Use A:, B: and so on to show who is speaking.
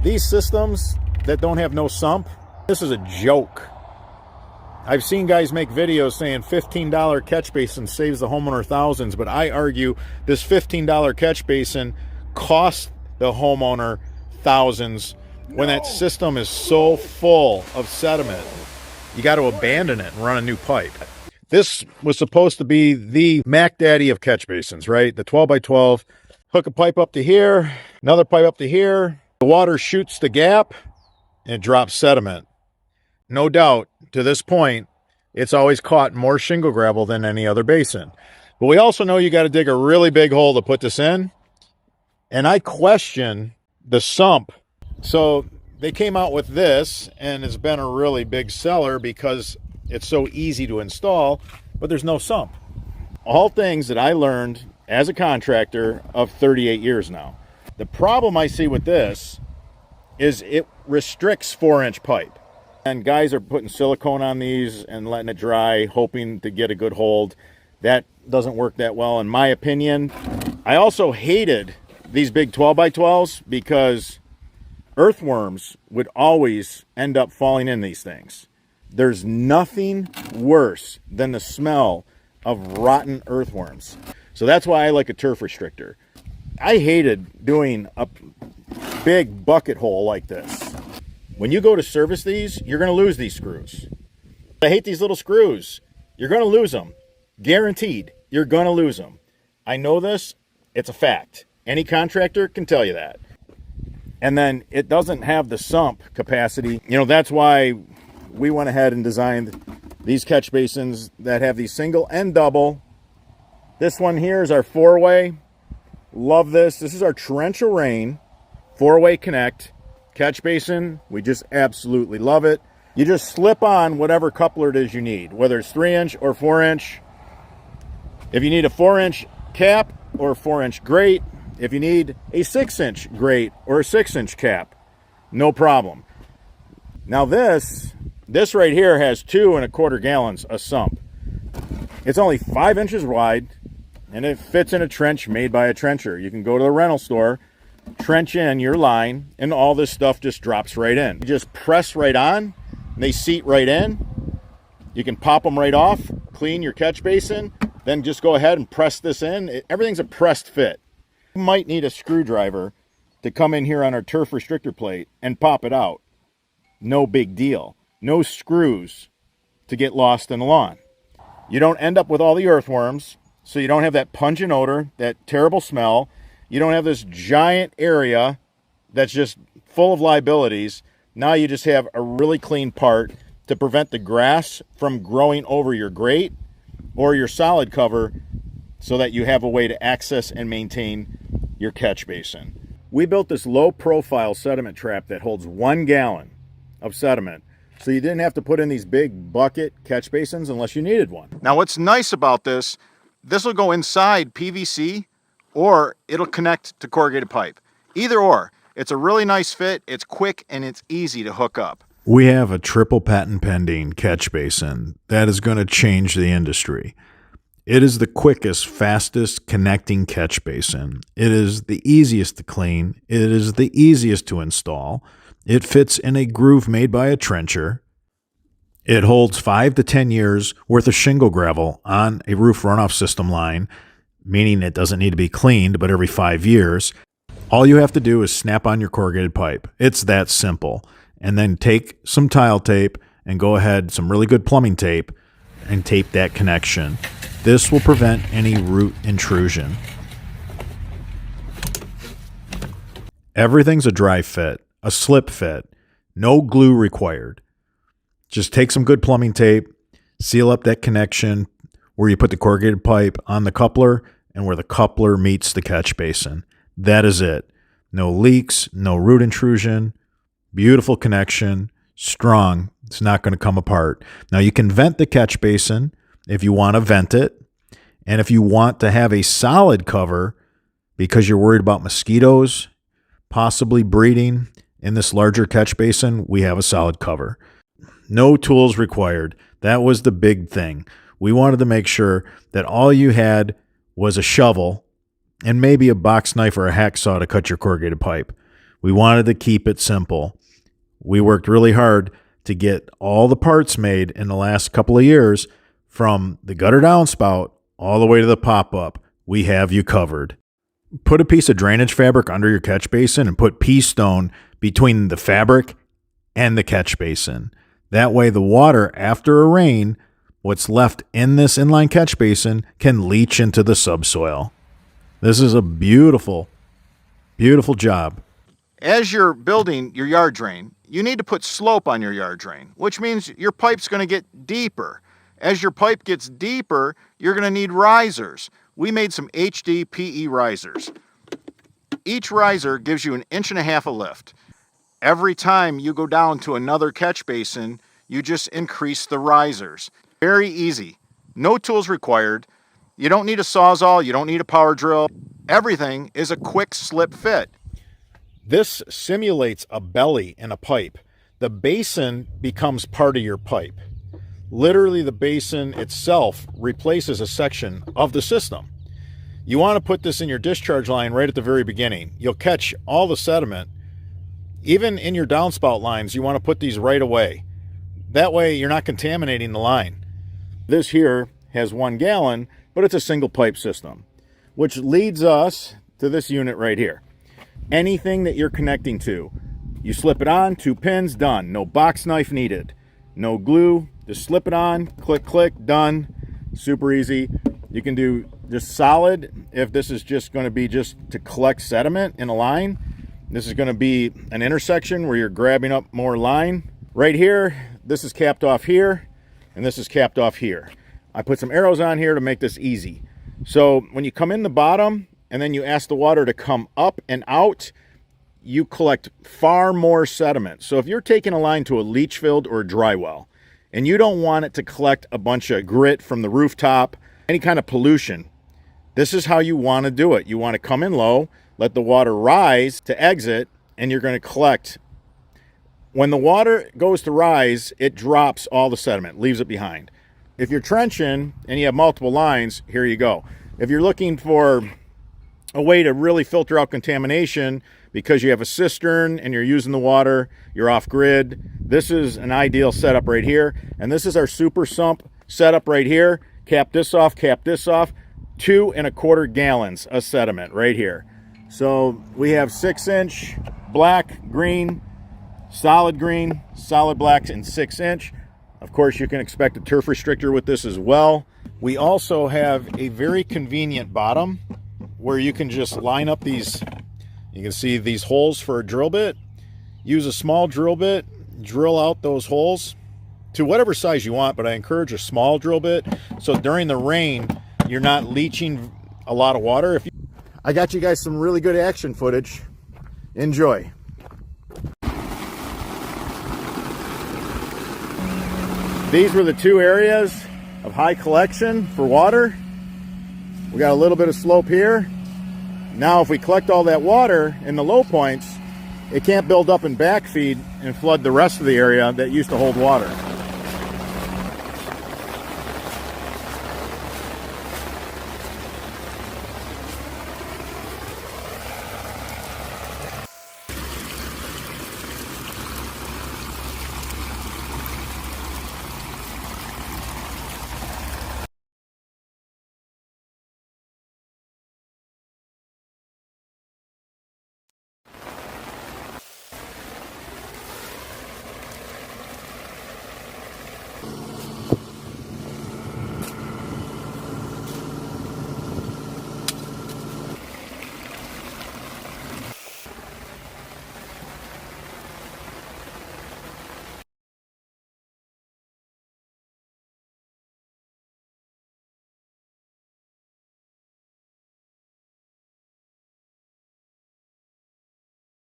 A: These systems that don't have no sump, this is a joke. I've seen guys make videos saying $15 catch basin saves the homeowner thousands, but I argue this $15 catch basin costs the homeowner thousands when that system is so full of sediment. You got to abandon it and run a new pipe. This was supposed to be the Mac Daddy of catch basins, right? The 12 by 12. Hook a pipe up to here, another pipe up to here. The water shoots the gap and it drops sediment. No doubt, to this point, it's always caught more shingle gravel than any other basin. But we also know you got to dig a really big hole to put this in. And I question the sump. So they came out with this, and it's been a really big seller because it's so easy to install, but there's no sump. All things that I learned as a contractor of 38 years now. The problem I see with this is it restricts 4-inch pipe. And guys are putting silicone on these and letting it dry, hoping to get a good hold. That doesn't work that well, in my opinion. I also hated these big 12 by 12s because earthworms would always end up falling in these things. There's nothing worse than the smell of rotten earthworms. So that's why I like a turf restrictor. I hated doing a big bucket hole like this. When you go to service these, you're going to lose these screws. I hate these little screws. You're going to lose them. Guaranteed, you're going to lose them. I know this. It's a fact. Any contractor can tell you that. And then it doesn't have the sump capacity. You know, that's why we went ahead and designed these catch basins that have these single and double. This one here is our 4-way. Love this. This is our torrential rain 4-way connect catch basin. We just absolutely love it. You just slip on whatever coupler it is you need, whether it's 3-inch or 4-inch. If you need a 4-inch cap or a 4-inch grate, if you need a 6-inch grate or a 6-inch cap, no problem. Now this right here has 2 1/4 gallons of sump. It's only 5 inches wide and it fits in a trench made by a trencher. You can go to the rental store, trench in your line, and all this stuff just drops right in. You just press right on, and they seat right in. You can pop them right off, clean your catch basin, then just go ahead and press this in. Everything's a pressed fit. You might need a screwdriver to come in here on our turf restrictor plate and pop it out. No big deal. No screws to get lost in the lawn. You don't end up with all the earthworms, so you don't have that pungent odor, that terrible smell. You don't have this giant area that's just full of liabilities. Now you just have a really clean part to prevent the grass from growing over your grate or your solid cover so that you have a way to access and maintain your catch basin. We built this low profile sediment trap that holds 1 gallon of sediment. So you didn't have to put in these big bucket catch basins unless you needed one. Now what's nice about this will go inside PVC or it'll connect to corrugated pipe. Either or. It's a really nice fit, it's quick, and it's easy to hook up.
B: We have a triple patent pending catch basin that is going to change the industry. It is the quickest, fastest connecting catch basin. It is the easiest to clean. It is the easiest to install. It fits in a groove made by a trencher. It holds 5 to 10 years worth of shingle gravel on a roof runoff system line, meaning it doesn't need to be cleaned, but every 5 years. All you have to do is snap on your corrugated pipe. It's that simple. And then take some tile tape and go ahead, some really good plumbing tape, and tape that connection. This will prevent any root intrusion. Everything's a dry fit, a slip fit, no glue required. Just take some good plumbing tape, seal up that connection where you put the corrugated pipe on the coupler and where the coupler meets the catch basin. That is it. No leaks, no root intrusion, beautiful connection, strong. It's not going to come apart. Now you can vent the catch basin if you want to vent it. And if you want to have a solid cover because you're worried about mosquitoes possibly breeding in this larger catch basin, we have a solid cover. No tools required. That was the big thing. We wanted to make sure that all you had was a shovel and maybe a box knife or a hacksaw to cut your corrugated pipe. We wanted to keep it simple. We worked really hard to get all the parts made in the last couple of years, from the gutter downspout all the way to the pop-up. We have you covered. Put a piece of drainage fabric under your catch basin and put pea stone between the fabric and the catch basin. That way the water after a rain, what's left in this inline catch basin, can leach into the subsoil. This is a beautiful, beautiful job.
A: As you're building your yard drain, you need to put slope on your yard drain, which means your pipe's going to get deeper. As your pipe gets deeper, you're going to need risers. We made some HD PE risers. Each riser gives you 1.5 inches of lift. Every time you go down to another catch basin, you just increase the risers. Very easy. No tools required. You don't need a Sawzall. You don't need a power drill. Everything is a quick slip fit. This simulates a belly in a pipe. The basin becomes part of your pipe. Literally, the basin itself replaces a section of the system. You want to put this in your discharge line right at the very beginning. You'll catch all the sediment. Even in your downspout lines, you want to put these right away. That way, you're not contaminating the line. This here has 1 gallon, but it's a single pipe system, which leads us to this unit right here. Anything that you're connecting to, you slip it on, 2 pins, done. No box knife needed. No glue, just slip it on, click, click, done. Super easy. You can do just solid if this is just going to be just to collect sediment in a line. This is going to be an intersection where you're grabbing up more line. Right here, this is capped off here, and this is capped off here. I put some arrows on here to make this easy. So when you come in the bottom and then you ask the water to come up and out, you collect far more sediment. So if you're taking a line to a leach field or a dry well, and you don't want it to collect a bunch of grit from the rooftop, any kind of pollution, this is how you want to do it. You want to come in low, let the water rise to exit, and you're going to collect. When the water goes to rise, it drops all the sediment, leaves it behind. If you're trenching and you have multiple lines, here you go. If you're looking for a way to really filter out contamination because you have a cistern and you're using the water, you're off grid, this is an ideal setup right here. And this is our super sump setup right here. Cap this off, 2.25 gallons of sediment right here. So we have 6-inch black, green, solid black, and 6-inch. Of course, you can expect a turf restrictor with this as well. We also have a very convenient bottom where you can just line up these, you can see these holes for a drill bit. Use a small drill bit, drill out those holes to whatever size you want, but I encourage a small drill bit so during the rain you're not leaching a lot of water. I got you guys some really good action footage. Enjoy. These were the 2 areas of high collection for water. We got a little bit of slope here. Now if we collect all that water in the low points, it can't build up and backfeed and flood the rest of the area that used to hold water.